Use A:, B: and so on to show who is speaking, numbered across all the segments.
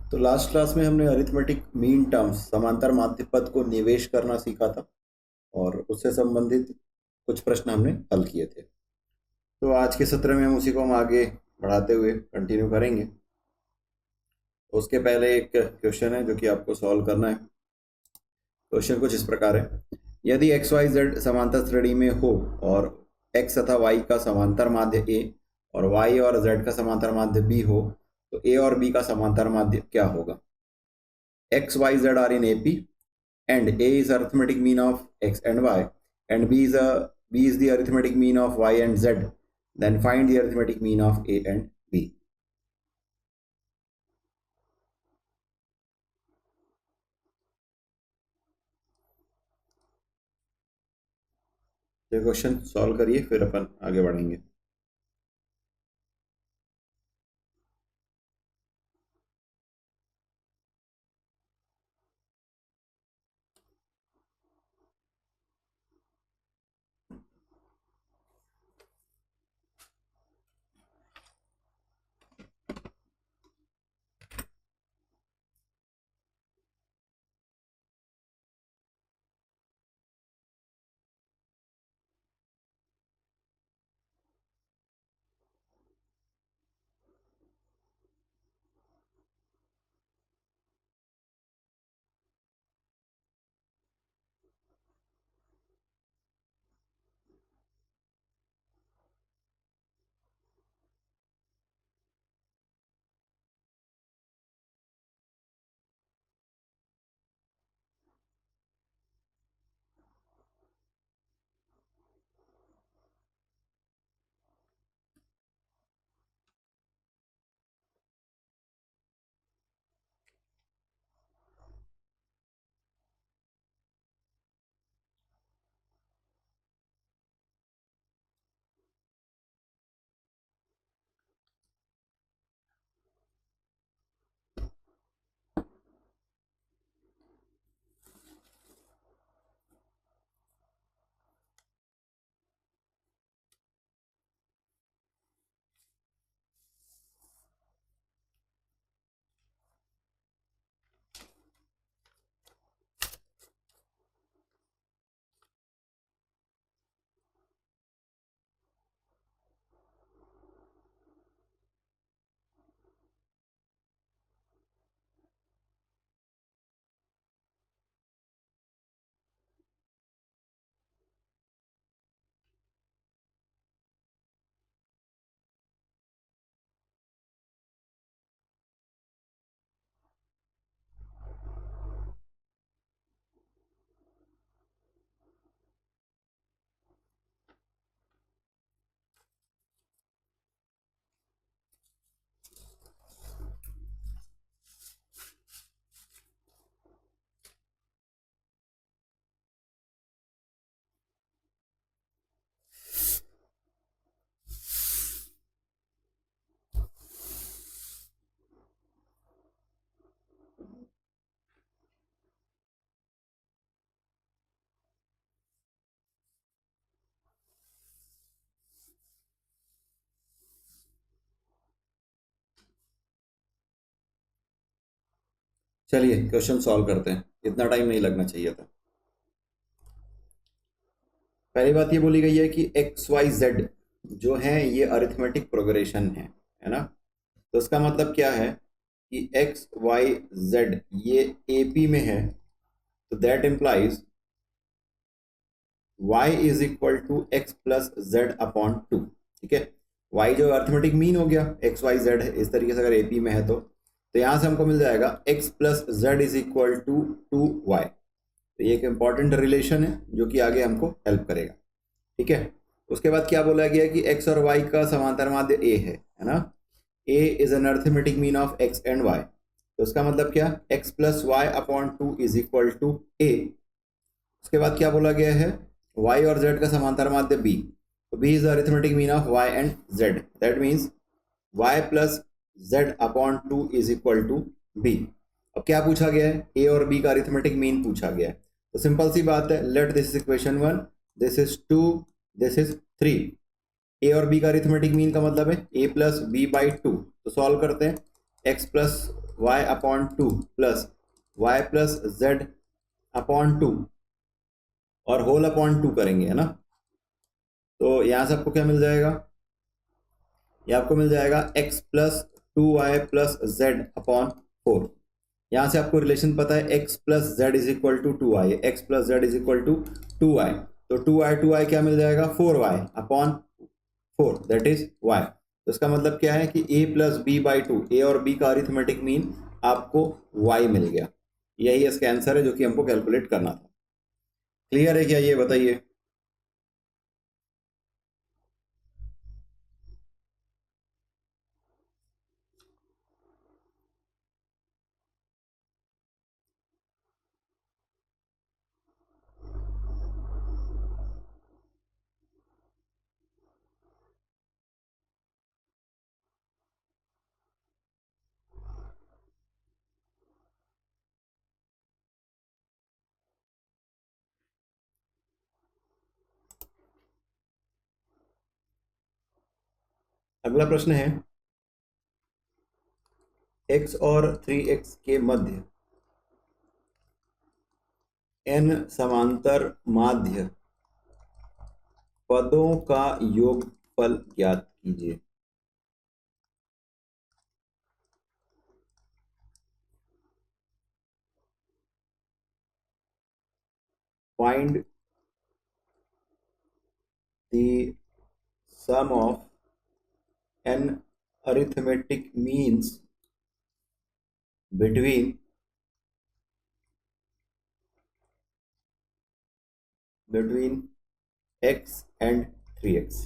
A: तो last class में हमने अरिथमेटिक मीन टर्म्स समांतर माध्य पद को निवेश करना सीखा था और उससे संबंधित कुछ प्रश्न हमने हल किए थे। तो आज के सत्र में हम उसी को हम आगे बढ़ाते हुए कंटिन्यू करेंगे। तो उसके पहले एक क्वेश्चन है जो कि आपको सॉल्व करना है। क्वेश्चन कुछ इस प्रकार है, यदि एक्स वाई जेड समांतर श्रेणी में हो और एक्स तथा वाई का समांतर माध्य ए और वाई और जेड का समांतर माध्य बी हो तो ए और बी का समांतर माध्य क्या होगा? X, Y, Z are in AP, and A is arithmetic mean of X and Y, and B is the arithmetic mean of Y and Z. Then find the arithmetic mean of A and B. ये question solve करिए, फिर अपन आगे बढ़ेंगे। चलिए question solve करते हैं, इतना time नहीं लगना चाहिए था। पहली बात ये बोली गई है कि एक्स वाई जेड जो है ये अरिथमेटिक प्रोग्रेशन है ना। तो इसका मतलब क्या है कि एक्स वाई जेड ये एपी में है, तो that implies y is equal to x plus Z upon two. ठीक है, y जो अर्थमेटिक मीन हो गया, एक्स वाई जेड है इस तरीके से अगर एपी में है तो यहां से हमको मिल जाएगा x plus Z is equal to 2y। तो ये एक इंपॉर्टेंट रिलेशन है जो कि आगे हमको हेल्प करेगा। ठीक है, उसके बाद क्या बोला गया कि x और y का समांतर माध्य a है ना। a is an arithmetic mean of x and y, तो इसका मतलब क्या, x plus y upon two is equal to a। उसके बाद क्या बोला गया है, y और z का समांतर माध्य b, तो b is the arithmetic mean of y and z, that means y plus z upon two is equal to b। अब क्या पूछा गया है, a और b का अरिथमेटिक मीन पूछा गया है। तो सिंपल सी बात है, let this is equation 1, this is 2, this is 3। a और b का अरिथमेटिक मीन का मतलब है a plus B by two. तो सॉल्व करते हैं, x plus y upon two plus y plus Z upon two और होल अपॉन टू करेंगे, है ना। तो यहां से आपको क्या मिल जाएगा, ये आपको मिल जाएगा x plus two Y plus Z upon four. यहां से आपको रिलेशन पता है x plus Z is equal to two Y, X plus Z is equal to Y. तो टू वाई क्या मिल जाएगा, four Y upon four, that is y। तो इसका मतलब क्या है कि a plus B by two, A और b का अरिथमेटिक मीन आपको y मिल गया। यही इसका आंसर है जो कि हमको कैलकुलेट करना था। क्लियर है क्या, ये बताइए। अगला प्रश्न है, x और 3x के मध्य n समांतर माध्य पदों का योगफल ज्ञात कीजिए। Find the sum of n arithmetic means between x and 3x।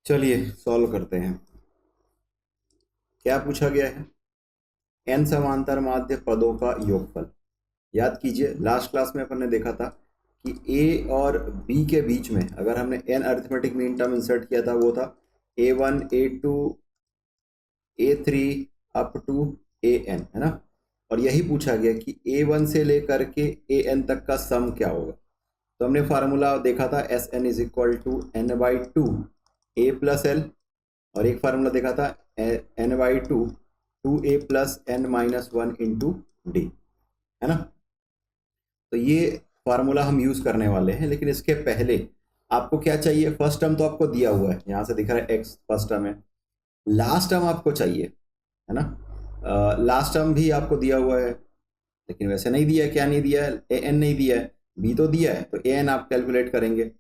A: चलिए सॉल्व करते हैं। क्या पूछा गया है? n समांतर माध्य पदों का योगफल। याद कीजिए लास्ट क्लास में अपन ने देखा था कि a और b के बीच में अगर हमने n arithmetic mean term insert किया था वो था a1 a2 a3 up to an, है ना। और यही पूछा गया कि a1 से लेकर के an तक का सम क्या होगा। तो हमने फार्मूला देखा था Sn is equal to n/2 a plus l, और एक फार्मूला देखा था n/2 2a plus n-1 into D, है ना। तो ये फार्मूला हम यूज करने वाले हैं, लेकिन इसके पहले आपको क्या चाहिए? फर्स्ट टर्म तो आपको दिया हुआ है, यहां से दिख रहा है x फर्स्ट टर्म है। लास्ट टर्म आपको चाहिए, है ना। लास्ट टर्म भी आपको दिया हुआ है, लेकिन वैसे नहीं दिया है। क्या नहीं दिया है? an नहीं दिया है, b तो दिया है, तो an आप कैलकुलेट करेंगे।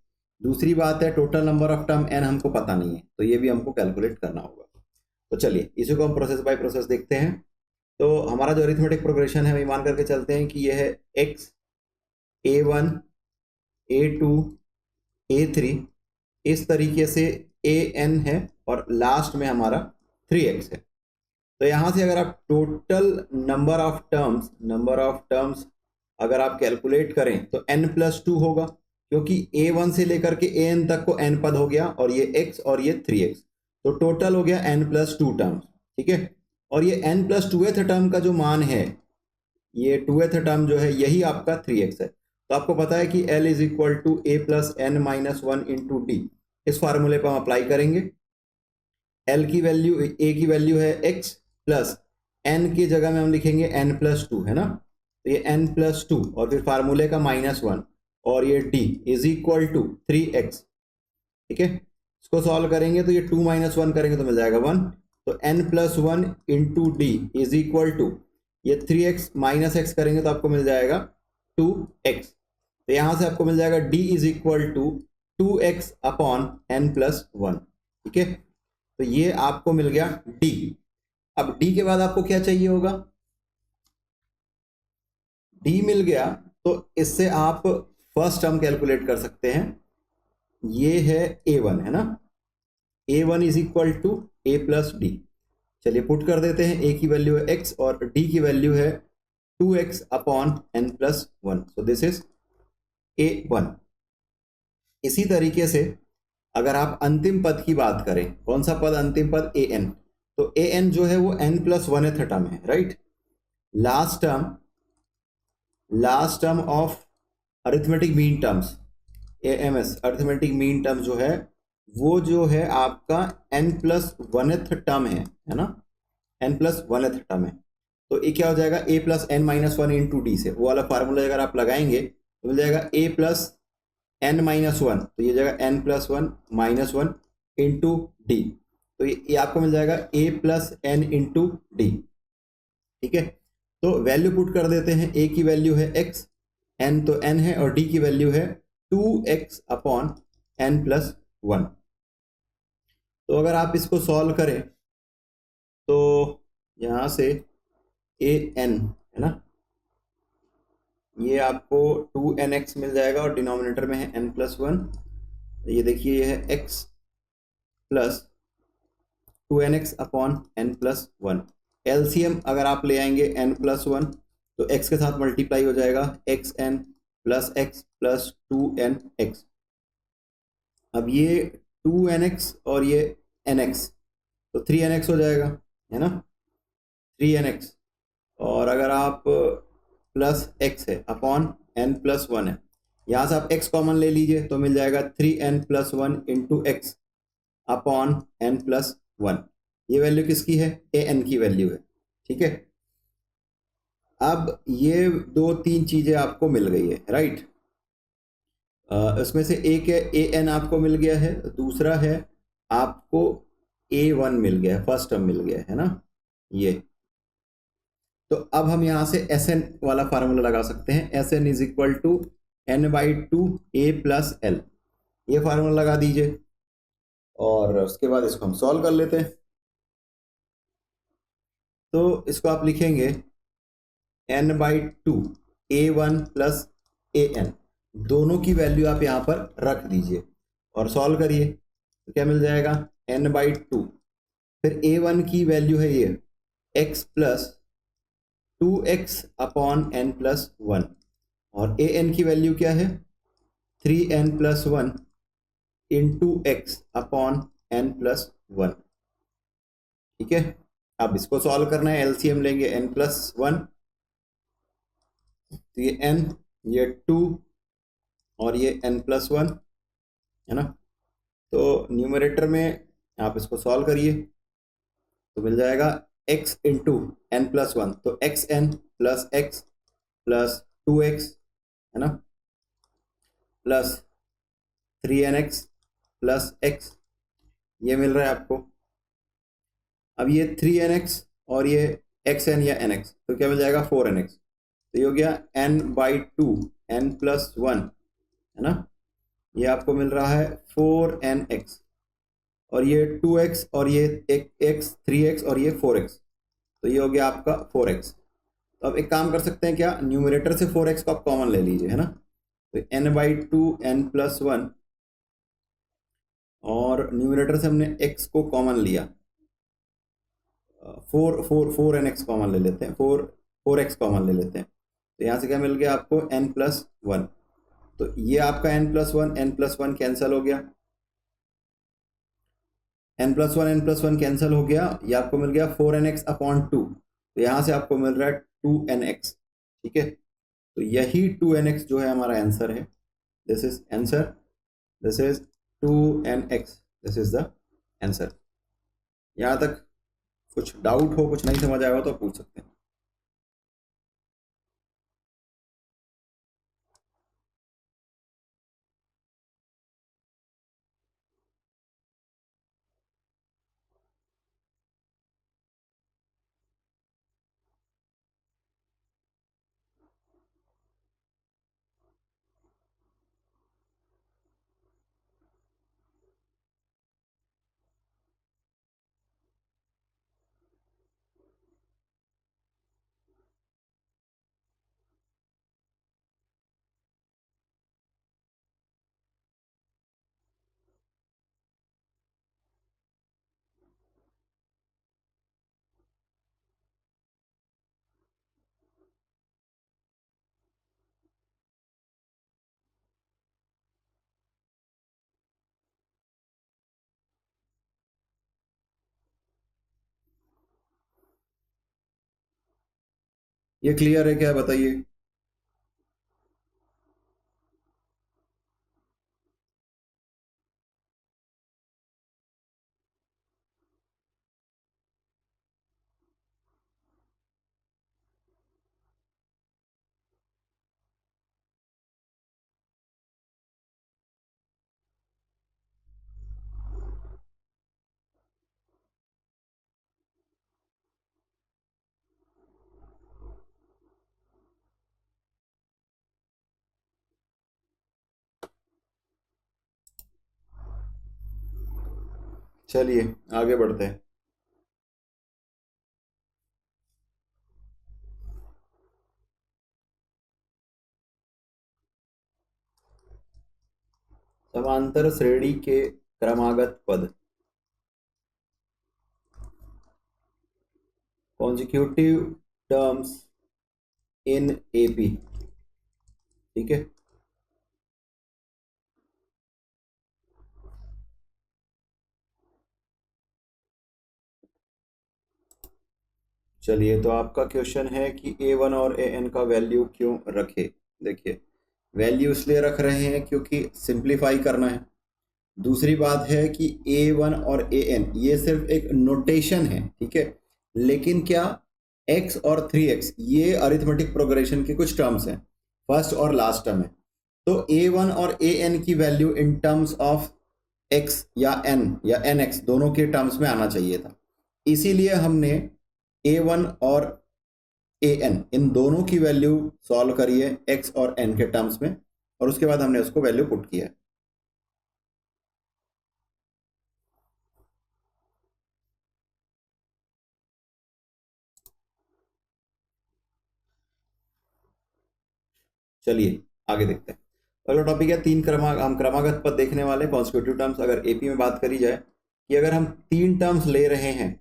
A: दूसरी बात है total number of term n हमको पता नहीं है, तो ये भी हमको कैलकुलेट करना होगा। तो चलिए इसी को हम प्रोसेस बाय प्रोसेस देखते हैं। तो हमारा जो अरिथमेटिक प्रोग्रेशन है वही मान करके चलते हैं कि यह है x a1 a2 a3, इस तरीके से an है और लास्ट में हमारा 3x है। तो यहां से अगर आप टोटल नंबर ऑफ टर्म्स अगर आप कैलकुलेट करें तो n+2 होगा, क्योंकि a1 से लेकर के an तक को n पद हो गया और ये x और ये 3x, तो टोटल हो गया n+2 टर्म्स, ठीक है। और ये n+2th टर्म का जो मान है, ये 2th टर्म जो है यही आपका 3x है। तो आपको पता है कि L is equal to a plus n-1 into d. इस फार्मूले पर हम अप्लाई करेंगे। L की वैल्यू, a की वैल्यू है x प्लस n की जगह में हम लिखेंगे n+2, है ना। तो ये n+2 और फिर फार्मूले का -1 और ये d is equal to 3x, ठीक है। इसको सॉल्व करेंगे तो ये 2 - 1 करेंगे तो मिल जाएगा 1। तो n+1 into d is equal to ये 3x माइनस x करेंगे तो आपको मिल जाएगा 2x। तो यहां से आपको मिल जाएगा d is equal to 2x upon n+1, ठीक है। तो ये आपको मिल गया d। अब d के बाद आपको क्या चाहिए होगा? d मिल गया तो इससे आप फर्स्ट टर्म कैलकुलेट कर सकते हैं। ये है a1, है ना। a1 is equal to a plus d. चलिए पुट कर देते हैं। a की वैल्यू है x और d की वैल्यू है 2x upon n+1, so this is a1। इसी तरीके से अगर आप अंतिम पद की बात करें, कौन सा पद? अंतिम पद an। तो an जो है वो n+1th टर्म है, right. Last term of arithmetic mean terms, AMS arithmetic mean term जो है वो जो है आपका n+1th टर्म है ना। n+1th टर्म है, तो ये क्या हो जाएगा? a plus n-1 into D से वो वाला फार्मूला अगर आप लगाएंगे तो मिल जाएगा a प्लस n-1, तो ये जाएगा n+1 -1 इंटू डी। तो ये आपको मिल जाएगा a plus n into D, ठीक है। तो वैल्यू पुट कर देते हैं। a की वैल्यू है x, n तो n है, और d की वैल्यू है 2x अपॉन n+1। तो अगर आप इसको सॉल्व करें तो यहां से an, है ना, ये आपको 2nx मिल जाएगा और डिनोमिनेटर में है n+1। ये देखिए ये है x plus 2nx upon n+1। LCM अगर आप ले आएंगे n+1 तो x के साथ मल्टीप्लाई हो जाएगा, xn plus x plus 2nx। अब ये 2nx और ये nx तो 3nx हो जाएगा, है ना, 3nx। और अगर आप प्लस x है अपॉन n+1 है, यहाँ से आप x कॉमन ले लीजिए तो मिल जाएगा 3n+1 into x upon n+1। ये वैल्यू किसकी है? an की वैल्यू है, ठीक है। अब ये 2-3 चीजें आपको मिल गई है, राइट। इसमें से एक है an आपको मिल गया है, दूसरा है आपको a1 मिल गया है, फर्स्ट टर्म मिल गया है ना ये। तो अब हम यहां से Sn वाला फार्मूला लगा सकते हैं। Sn is equal to n/2 a plus l, ये फार्मूला लगा दीजिए और उसके बाद इसको हम सॉल्व कर लेते हैं। तो इसको आप लिखेंगे n/2 a1 प्लस an, दोनों की वैल्यू आप यहां पर रख दीजिए और सॉल्व करिए तो क्या मिल जाएगा? n बाई टू, फिर a1 की वैल्यू है ये x plus 2x upon n plus one, और an की वैल्यू क्या है 3n plus one into x upon n plus one. ठीक है, अब इसको सॉल्व करना है, एलसीएम लेंगे n प्लस वन, तो ये n, ये 2 और ये n प्लस वन है ना। तो न्यूमरेटर में आप इसको सॉल्व करिए तो मिल जाएगा x into N plus one, तो X N plus X plus 2x है ना, प्लस 3nx प्लस x, ये मिल रहा है आपको। अब ये 3nx और ये xn या nx, तो क्या मिल जाएगा 4nx, तो ये हो गया n by two n plus one है ना, ये आपको मिल रहा है 4nx, और ये 2x और ये x 3x और ये 4x, तो ये हो गया आपका 4x। तो अब एक काम कर सकते हैं, क्या न्यूमरेटर से 4x को आप कॉमन ले लीजिए है ना, तो n by two n plus one, और न्यूमरेटर से हमने x को कॉमन लिया, 4nx कॉमन ले लेते हैं, 4x कॉमन ले लेते हैं, तो यहाँ से क्या मिल गया आपको n प्लस वन, तो ये आपका n प्लस वन कैंसिल हो गया, n प्लस वन कैंसिल हो गया, ये आपको मिल गया 4nx अपॉन टू, तो यहाँ से आपको मिल रहा है 2nx। ठीक है, तो यही 2nx जो है हमारा आंसर है, this is answer, this is 2nx, this is the answer. यहाँ तक कुछ डाउट हो, कुछ नहीं समझ आया हो तो पूछ सकते हैं। ये क्लियर है क्या, बताइए। चलिए आगे बढ़ते हैं। समांतर श्रेणी के क्रमागत पद, कॉन्जिक्यूटिव टर्म्स इन एपी। ठीक है, चलिए तो आपका क्वेश्चन है कि a1 और an का वैल्यू क्यों रखे। देखिए, वैल्यू इसलिए रख रहे हैं क्योंकि सिंप्लीफाई करना है। दूसरी बात है कि a1 और an ये सिर्फ एक नोटेशन है, ठीक है, लेकिन क्या x और 3x ये अरिथमेटिक प्रोग्रेशन के कुछ टर्म्स हैं, फर्स्ट और लास्ट टर्म है। तो a1 और an की value in terms of x या n या nx दोनों के टर्म्स में आना चाहिए था, इसीलिए हमने a1 और an इन दोनों की वैल्यू सॉल्व करी है x और n के टर्म्स में, और उसके बाद हमने उसको वैल्यू पुट किया है। चलिए आगे देखते हैं। अगला टॉपिक है हम क्रमागत पद देखने वाले, कॉन्स्टिट्यूटिव टर्म्स। अगर एपी में बात करी जाए कि अगर हम 3 टर्म्स ले रहे हैं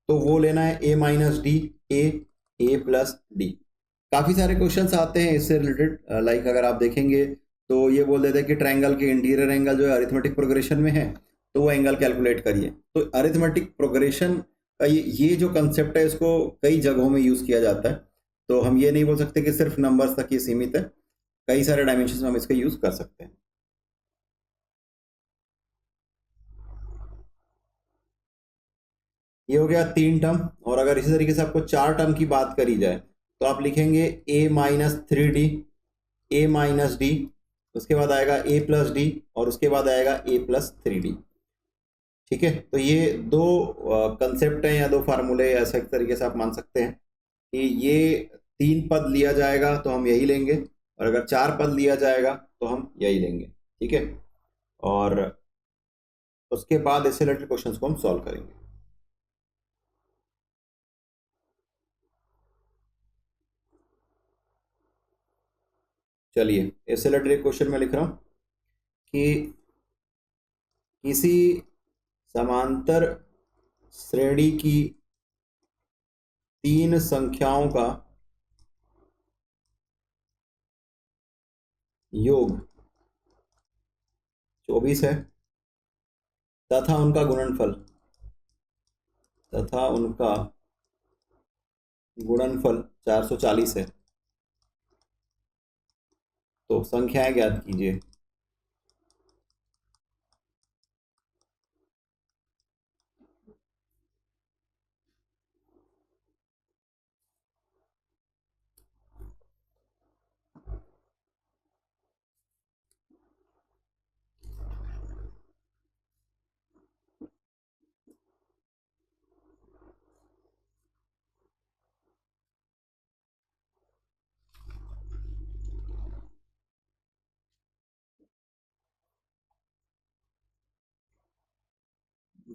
A: तो वो लेना है a minus D, A plus D. काफ़ी सारे क्वेश्चंस आते हैं इससे रिलेटेड, लाइक अगर आप देखेंगे तो ये बोल देते हैं कि ट्रायंगल के इंटीरियर एंगल जो है अरिथमेटिक प्रोग्रेशन में है, तो वो एंगल कैलकुलेट करिए। तो अरिथमेटिक प्रोग्रेशन का ये जो कंसेप्ट है इसको कई जगहों में यूज़ किया जाता है, तो हम ये नहीं बोल सकते कि सिर्फ नंबर्स तक ये सीमित है, कई सारे डायमेंशन में हम इसका यूज़ कर सकते हैं। ये हो गया 3 टर्म, और अगर इसी तरीके से आपको 4 टर्म की बात करी जाए तो आप लिखेंगे a minus three D, A minus D, उसके बाद आएगा a प्लस डी, और उसके बाद आएगा a प्लस थ्री डी। ठीक है, तो ये दो कंसेप्ट हैं या दो फार्मूले, ऐसा एक तरीके से आप मान सकते हैं कि ये 3 पद लिया जाएगा तो हम यही लेंगे, और अगर 4 पद लिया जाएगा तो हम यही लेंगे। ठीक है, और उसके बाद ऐसे रिलेटेड क्वेश्चंस को हम सॉल्व करेंगे। चलिए, इससे रिलेटेड एक क्वेश्चन मैं लिख रहा हूँ कि किसी समांतर श्रेणी की 3 संख्याओं का योग 24 है तथा उनका गुणनफल तथा उनका गुणनफल 440 है, तो संख्याएं ज्ञात कीजिए।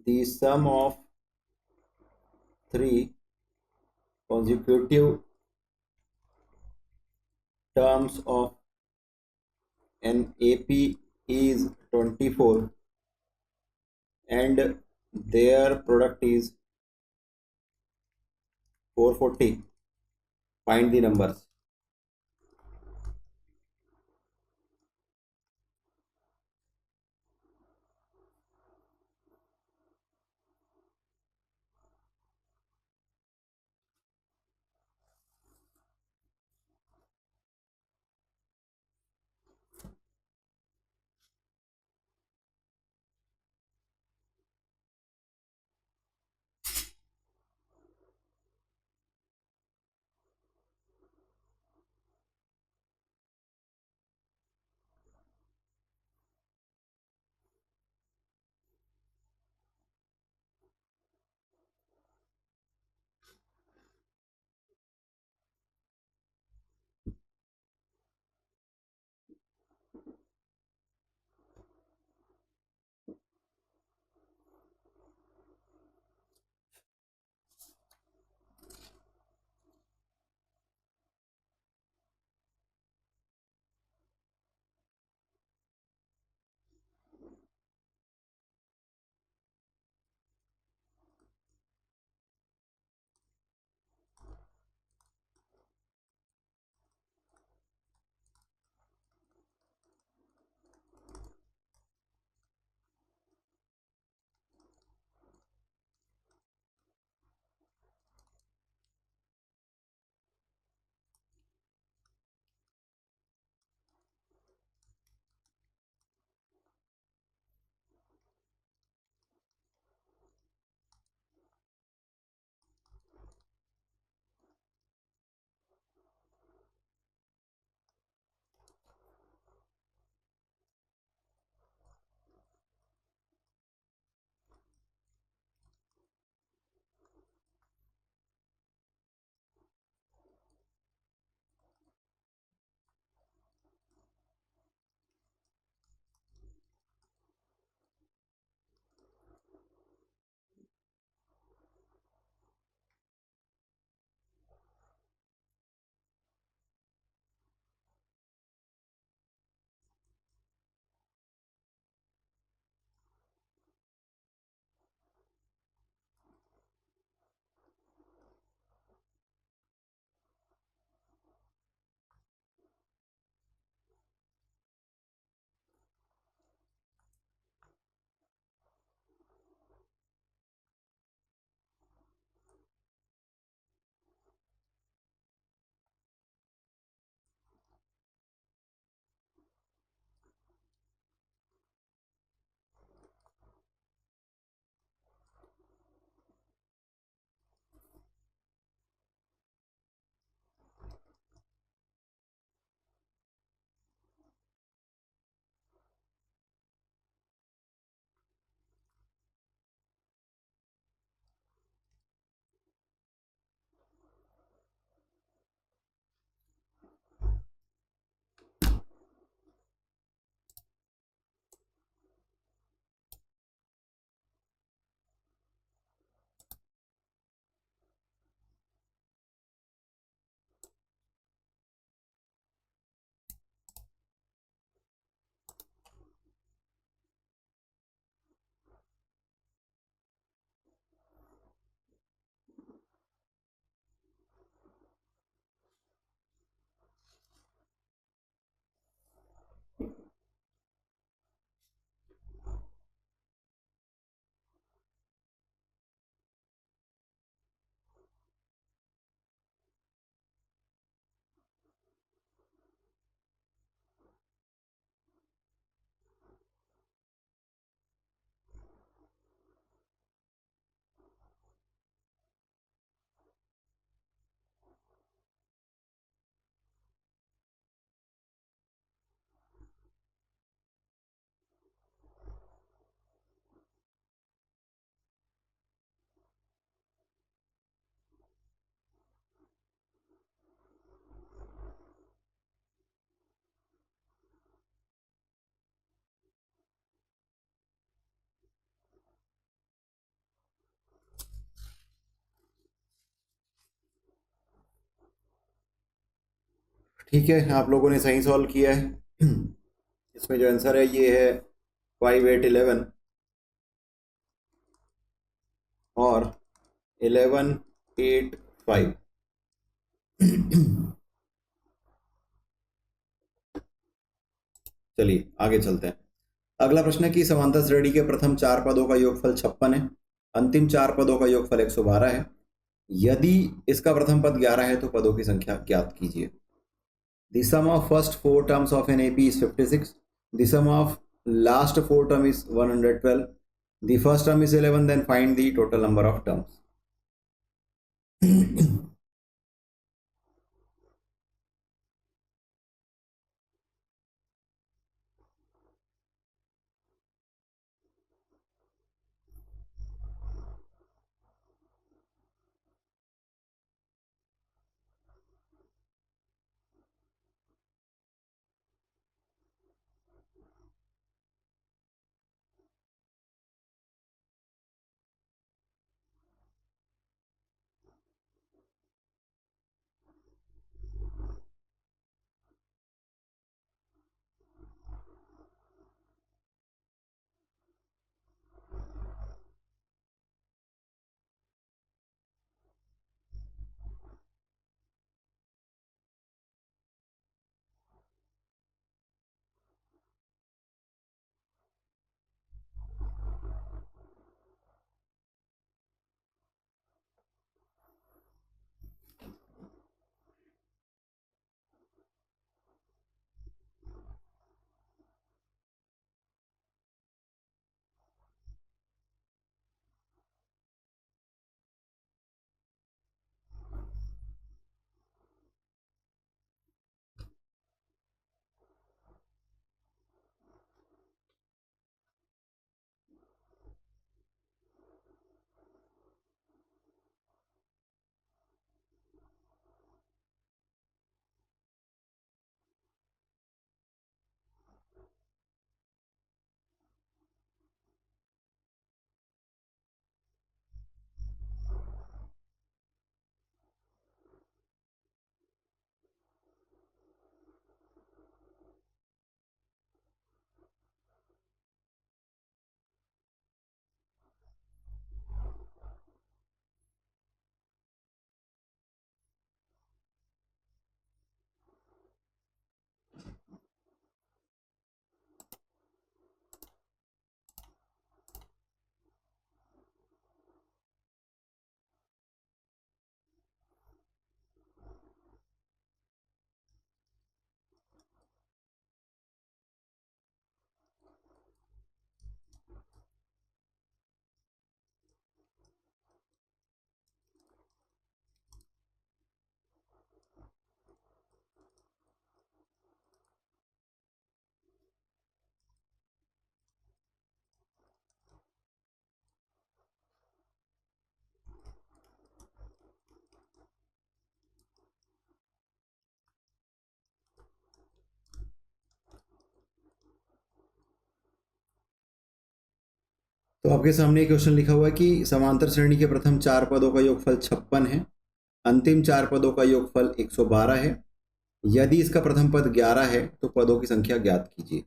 A: The sum of 3 consecutive terms of an AP is 24 and their product is 440. Find the numbers. ठीक है, आप लोगों ने सही सॉल्व किया है। इसमें जो आंसर है ये है 5 8 11 और 11 8 5। चलिए आगे चलते हैं। अगला प्रश्न है कि समांतर श्रेणी के प्रथम चार पदों का योगफल 56 है, अंतिम चार पदों का योगफल 112 है। यदि इसका प्रथम पद 11 है तो पदों की संख्या ज्ञात कीजिए। The sum of first four terms of an AP is 56. The sum of last four term is 112. The first term is 11. Then find the total number of terms. तो आपके सामने एक क्वेश्चन लिखा हुआ है कि समांतर श्रेणी के प्रथम चार पदों का योगफल 56 है, अंतिम चार पदों का योगफल 112 है। यदि इसका प्रथम पद 11 है तो पदों की संख्या ज्ञात कीजिए।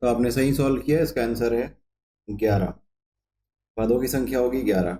A: तो आपने सही सॉल्व किया, इसका आंसर है 11। पदों की संख्या होगी 11।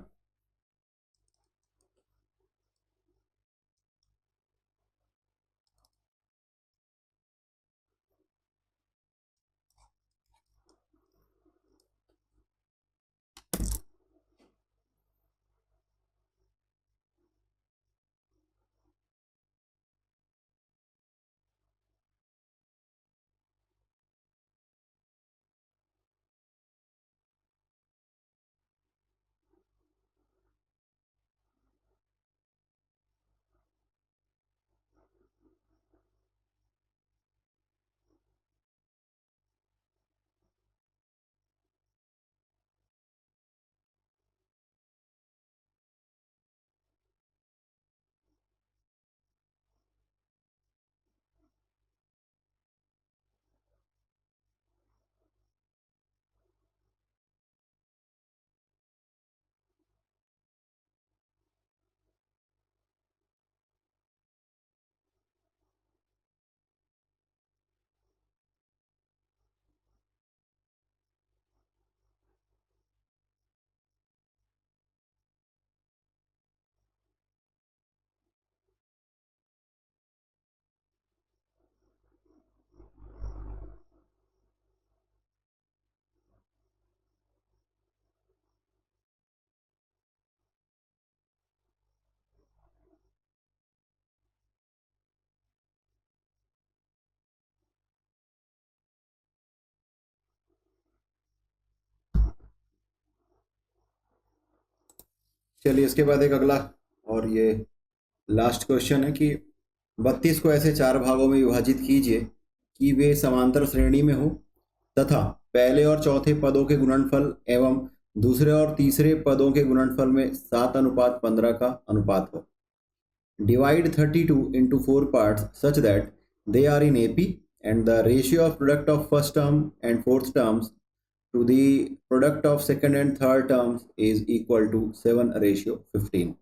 A: चलिए इसके बाद एक अगला और ये लास्ट क्वेश्चन है कि 32 को ऐसे चार भागों में विभाजित कीजिए कि वे समांतर श्रेणी में हो तथा पहले और चौथे पदों के गुणनफल एवं दूसरे और तीसरे पदों के गुणनफल में 7:15 का अनुपात हो। Divide 32 into four parts such that they are in AP and the ratio of product of first term and fourth terms to the product of second and third terms is equal to 7:15.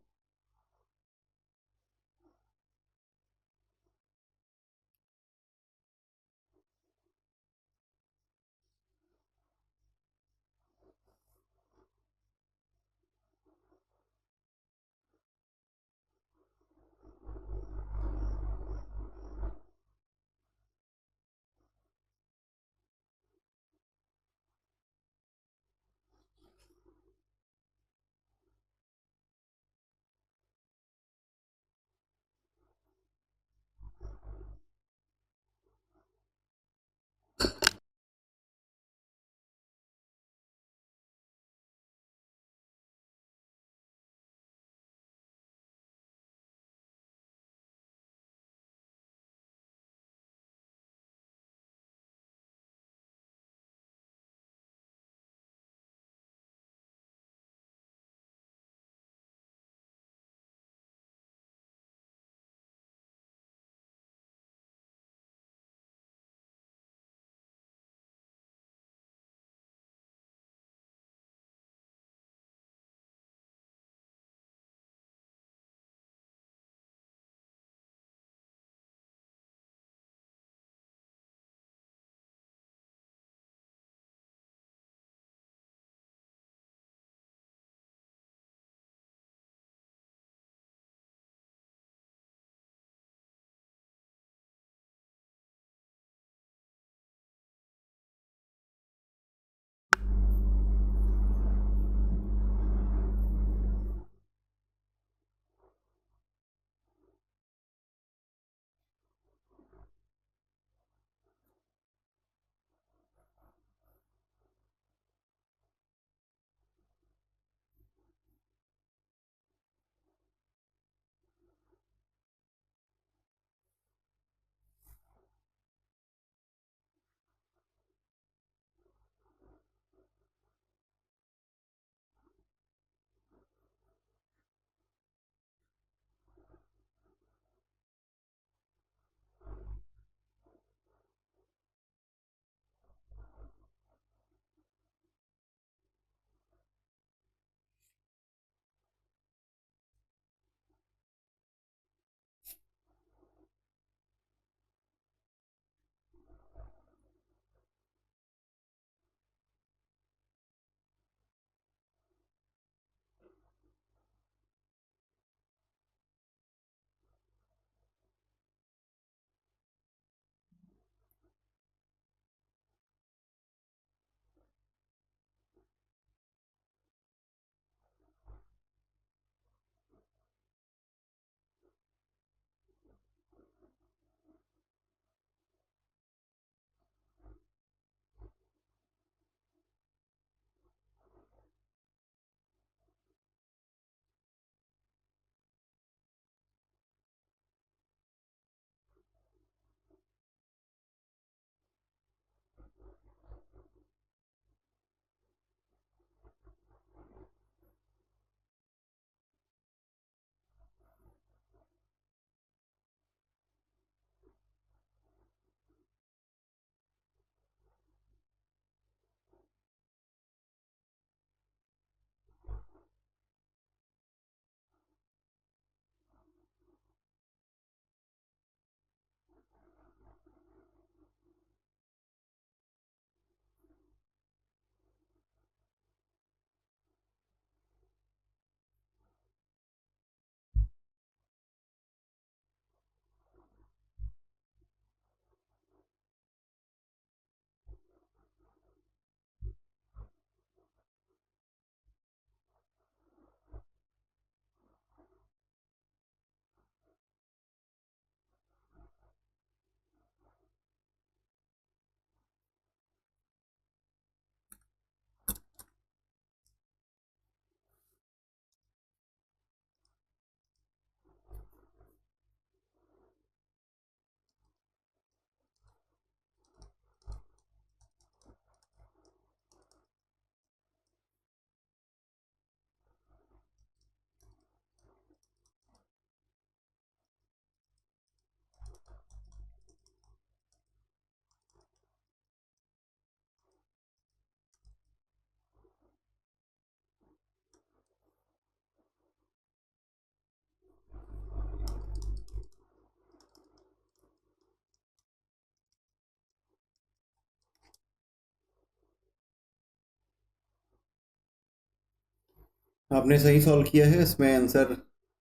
A: आपने सही solve किया है। इसमें answer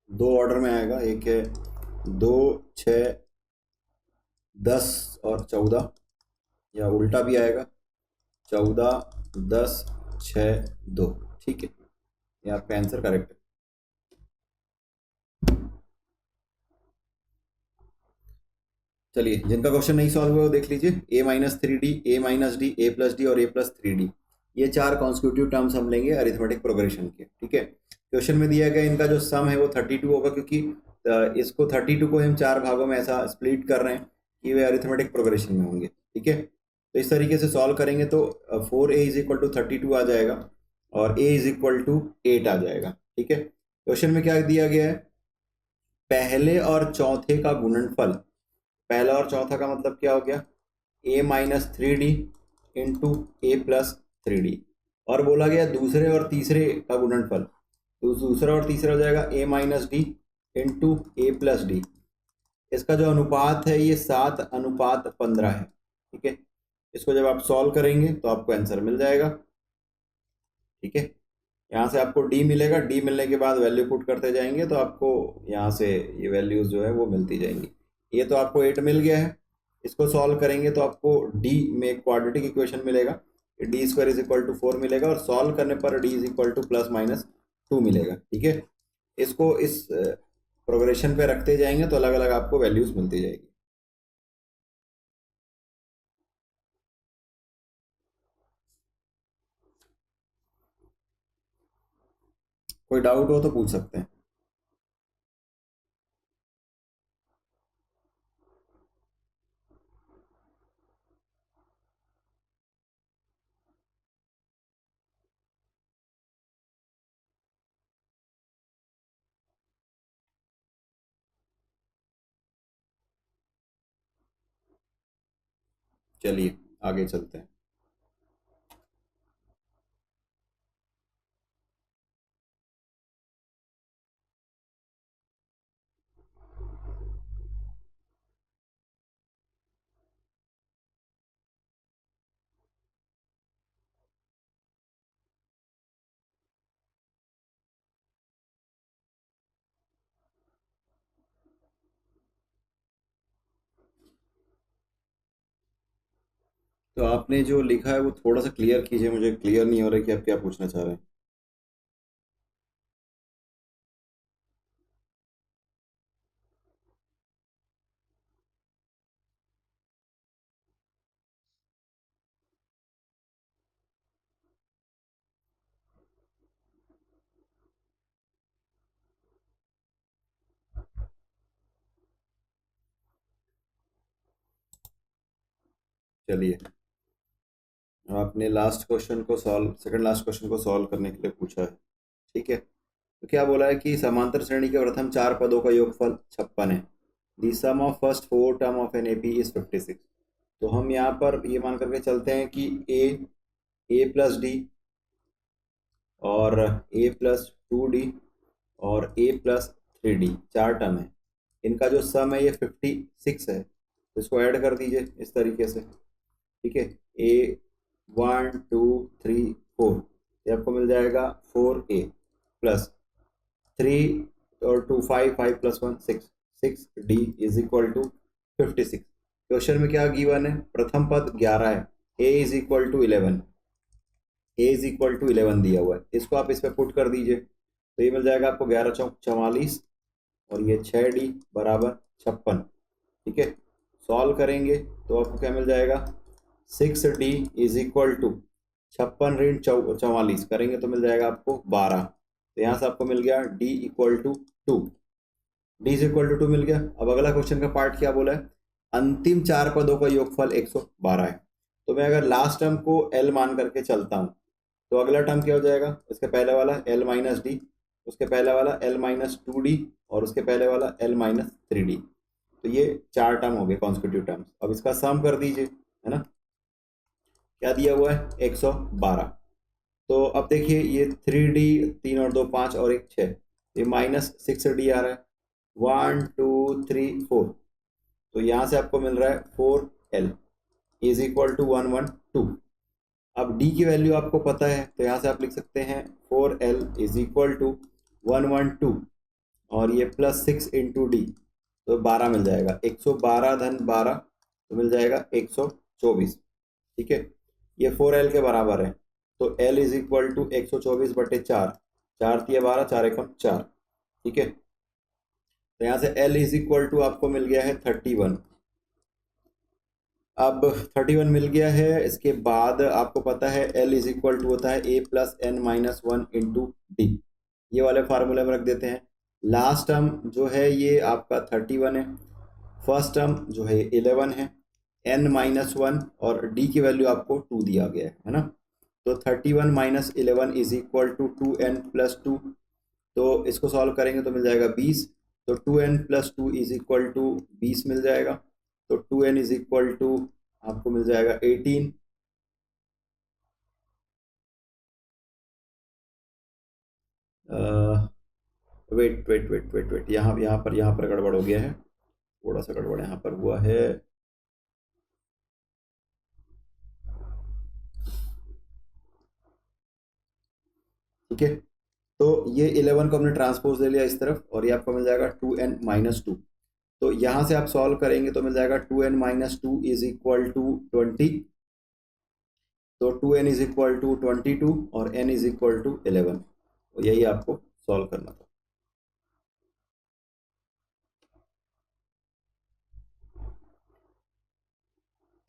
A: दो order में आएगा, एक है 2, 6, 10 और 14, या उल्टा भी आएगा 14, 10, 6, 2। ठीक है, ये आपका आंसर करेक्ट है। चलिए, जिनका क्वेश्चन नहीं सॉल्व हुआ वो देख लीजिए। a-3d, a-d, a+d और a+3d, ये चार कॉन्स्टिट्यूटिव टर्म्स हम लेंगे अरिथमेटिक प्रोग्रेशन के। ठीक है, क्वेश्चन में दिया गया इनका जो सम है वो 32 होगा, क्योंकि इसको 32 को हम चार भागों में ऐसा स्प्लिट कर रहे हैं कि वे अरिथमेटिक प्रोग्रेशन में होंगे। ठीक है, तो इस तरीके से सॉल्व करेंगे तो 4a इज इक्वल टू 32 आ जाएगा और a इज इक्वल टू 8 आ जाएगा। ठीक है, क्वेश्चन में क्या दिया गया है, पहले और चौथे का गुणनफल। पहला और चौथा का मतलब क्या हो गया, a-3d इंटू a+3d, और बोला गया दूसरे और तीसरे का गुणनफल, तो दूसरा और तीसरा हो जाएगा a-d इंटू a+d। इसका जो अनुपात है ये 7:15 है। ठीक है, इसको जब आप सॉल्व करेंगे तो आपको आंसर मिल जाएगा। ठीक है, यहाँ से आपको d मिलेगा, d मिलने के बाद वैल्यू पुट करते जाएंगे तो आपको यहाँ से ये वैल्यूज जो है वो मिलती जाएंगी। ये तो आपको 8 मिल गया है, इसको सॉल्व करेंगे तो आपको d में क्वाड्रेटिक इक्वेशन मिलेगा, d² इज इक्वल टू 4 मिलेगा, और सॉल्व करने पर d इज इक्वल टू +-2 मिलेगा। ठीक है, इसको इस प्रोग्रेशन पे रखते जाएंगे तो अलग अलग आपको वैल्यूज मिलती जाएगी। कोई डाउट हो तो पूछ सकते हैं। चलिए आगे चलते हैं। तो आपने जो लिखा है वो थोड़ा सा क्लियर कीजिए, मुझे क्लियर नहीं हो रहा है कि आप क्या पूछना चाह रहे हैं। चलिए, आपने लास्ट क्वेश्चन को सॉल्व, सेकंड लास्ट क्वेश्चन को सॉल्व करने के लिए पूछा है। ठीक है, तो क्या बोला है कि समांतर श्रेणी के प्रथम चार पदों का योगफल 56 है। The sum of first 4 term of an AP is 56। तो हम यहाँ पर ये मान करके चलते हैं कि a+d और a+2d और a+3d चार टर्म है, इनका जो सम है ये 56 है, तो इसको ऐड कर दीजिए इस तरीके से। ठीक है, a1 2 3 4, ये आपको मिल जाएगा 4a प्लस 3 और 2 5 5 + 1 6 d is equal to 56। Question में क्या गिवन है, प्रथम पद 11 है, a is equal to 11, a is equal to 11 दिया हुआ है, इसको आप इस पर पुट कर दीजिए तो ये मिल जाएगा आपको 11 चौक 44 और ये 6d बराबर 56। ठीक है, सॉल्व करेंगे तो आपको क्या मिल जाएगा, 6d इज इक्वल टू 56 ऋण 44 करेंगे तो मिल जाएगा आपको 12। तो यहाँ से आपको मिल गया d equal to 2, d is equal to 2 मिल गया। अब अगला क्वेश्चन का पार्ट क्या बोला है, अंतिम चार पदों का योगफल 112 है। तो मैं अगर लास्ट टर्म को l मान करके चलता हूँ तो अगला टर्म क्या हो जाएगा, इसके पहले वाला l-d, उसके पहले वाला l-2d और उसके पहले वाला l-3d। तो ये चार टर्म हो गए कॉन्स्टिट्यूटिव टर्म्स। अब इसका सम कर दीजिए, है ना, क्या दिया हुआ है 112। तो अब देखिए ये 3d 3 और 2 5 और 1 6, ये -6d आ रहा है, 1 2 3 4, तो यहाँ से आपको मिल रहा है 4l इज इक्वल टू 112। अब डी की वैल्यू आपको पता है, तो यहाँ से आप लिख सकते हैं 4L इज इक्वल टू 112 और ये प्लस 6 इंटू डी, तो 12 मिल जाएगा। 112 धन 12 तो मिल जाएगा 124। ठीक है, ये 4L के बराबर है, तो L इज इक्वल टू 124/4, 4 तिया 12, 4 एकम 4। ठीक है, तो यहाँ से L इज इक्वल टू आपको मिल गया है 31। अब 31 मिल गया है, इसके बाद आपको पता है L इज इक्वल टू होता है A plus N minus 1 into D. ये वाले फार्मूले में रख देते हैं। लास्ट टर्म जो है ये आपका 31 है, फर्स्ट टर्म जो है 11 है, N माइनस 1 और D की वैल्यू आपको 2 दिया गया है ना। तो 31 minus 11 is equal to 2N plus 2, तो इसको सॉल्व करेंगे तो मिल जाएगा 20। तो 2N plus 2 is equal to 20 मिल जाएगा। तो 2N इज इक्वल टू आपको मिल जाएगा 18। Wait wait wait wait wait, यहाँ पर गड़बड़ हो गया है, थोड़ा सा गड़बड़ यहाँ पर हुआ है। ठीक है, तो ये 11 को हमने ट्रांसपोज ले लिया इस तरफ और ये आपको मिल जाएगा 2N माइनस 2। तो यहाँ से आप सॉल्व करेंगे तो मिल जाएगा 2N minus 2 is equal to 20। तो 2N इज इक्वल टू 22 और N इज इक्वल टू 11। तो यही आपको सॉल्व करना था।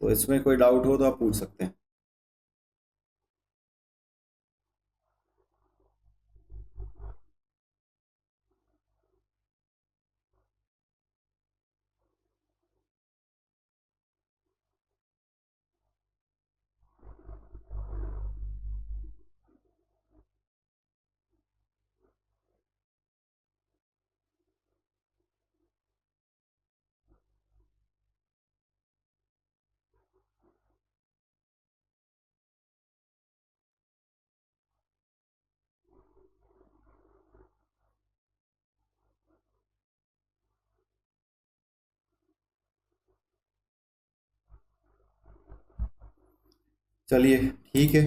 A: तो इसमें कोई डाउट हो तो आप पूछ सकते हैं। चलिए ठीक है,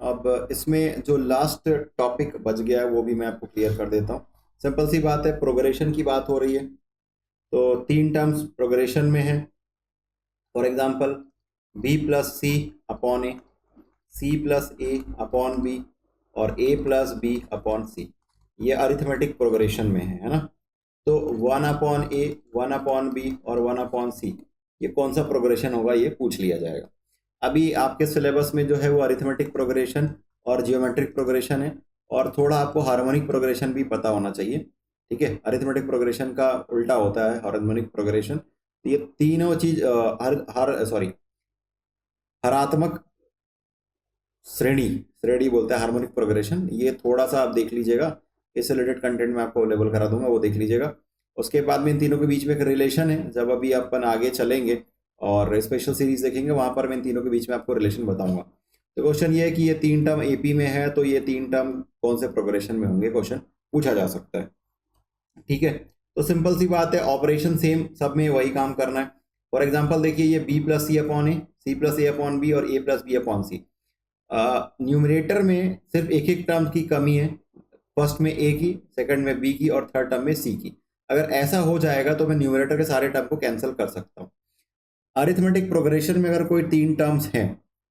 A: अब इसमें जो लास्ट टॉपिक बच गया है वो भी मैं आपको क्लियर कर देता हूँ। सिंपल सी बात है, प्रोग्रेशन की बात हो रही है, तो 3 टर्म्स प्रोग्रेशन में है। For example b plus C upon a, c plus A upon B और a plus B upon c, ये अरिथमेटिक प्रोग्रेशन में है ना। तो 1 अपॉन ए, 1 अपॉन बी और 1 अपॉन सी, ये कौन सा प्रोग्रेशन होगा ये पूछ लिया जाएगा। अभी आपके सिलेबस में जो है वो अरिथमेटिक प्रोग्रेशन और जियोमेट्रिक प्रोग्रेशन है, और थोड़ा आपको हार्मोनिक प्रोग्रेशन भी पता होना चाहिए। ठीक है, अरिथमेटिक प्रोग्रेशन का उल्टा होता है हार्मोनिक प्रोग्रेशन। ये तीनों चीज हरात्मक श्रेणी श्रेणी बोलते हैं हार्मोनिक प्रोग्रेशन। ये थोड़ा सा आप देख लीजिएगा, इससे रिलेटेड कंटेंट मैं आपको अवेलेबल करा दूंगा, वो देख लीजिएगा। उसके बाद में इन तीनों के बीच में एक रिलेशन है, जब अभी अपन आगे चलेंगे और स्पेशल सीरीज देखेंगे वहां पर मैं इन तीनों के बीच में आपको रिलेशन बताऊंगा। तो क्वेश्चन ये है कि ये 3 टर्म एपी में है, तो ये 3 टर्म कौन से प्रोग्रेशन में होंगे, क्वेश्चन पूछा जा सकता है। ठीक है, तो सिंपल सी बात है, ऑपरेशन सेम सब में वही काम करना है। फॉर एग्जाम्पल देखिए, ये B plus C upon a, c plus A upon B और ए प्लस बी अपॉन सी। न्यूमरेटर में सिर्फ एक एक टर्म की कमी है, फर्स्ट में ए की, सेकंड में बी की और थर्ड टर्म में सी की। अगर ऐसा हो जाएगा तो मैं न्यूमरेटर के सारे टर्म को कैंसिल कर सकता हूँ। अरिथमेटिक प्रोग्रेशन में अगर कोई 3 टर्म्स हैं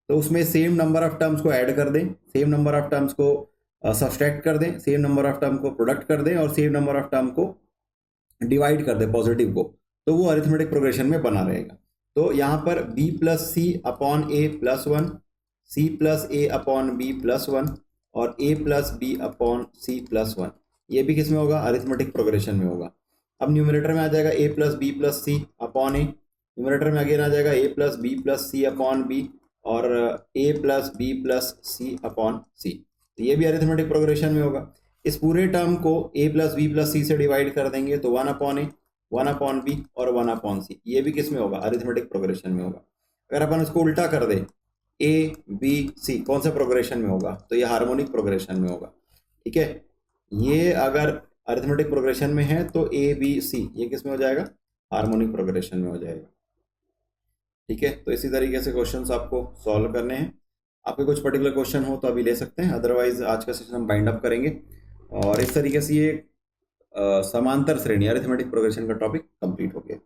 A: तो उसमें सेम नंबर ऑफ टर्म्स को ऐड कर दें, सेम नंबर ऑफ टर्म्स को सब्सट्रैक्ट कर दें, सेम नंबर ऑफ टर्म को प्रोडक्ट कर दें और सेम नंबर ऑफ टर्म को डिवाइड कर दें पॉजिटिव को, तो वो अरिथमेटिक प्रोग्रेशन में बना रहेगा। तो यहाँ पर b plus C upon A plus 1, C plus A upon B plus 1 और a plus B upon C plus 1, ये भी किस में होगा, अरिथमेटिक प्रोग्रेशन में होगा। अब न्यूमरेटर में आ जाएगा a plus B plus C upon A, numerator में अगेन आ जाएगा a plus B plus C upon B और a plus B plus C upon C, तो ये भी अरिथमेटिक प्रोग्रेशन में होगा। इस पूरे टर्म को a प्लस बी प्लस सी से डिवाइड कर देंगे तो 1 अपॉन ए, 1 अपॉन बी और 1 अपॉन सी, ये भी किस में होगा, अरिथमेटिक प्रोग्रेशन में होगा। अगर अपन इसको उल्टा कर दें, ए बी सी कौन सा प्रोग्रेशन में होगा, तो ये हार्मोनिक प्रोग्रेशन में होगा। ठीक है, ये अगर अरिथमेटिक प्रोग्रेशन में है तो ए बी सी ये किस में हो जाएगा, हार्मोनिक प्रोग्रेशन में हो जाएगा। ठीक है, तो इसी तरीके से क्वेश्चंस आपको सॉल्व करने हैं। आपके कुछ पर्टिकुलर क्वेश्चन हो तो अभी ले सकते हैं, अदरवाइज आज का सेशन हम बाइंड अप करेंगे। और इस तरीके से ये समांतर श्रेणी अरिथमेटिक प्रोग्रेशन का टॉपिक कंप्लीट हो गया।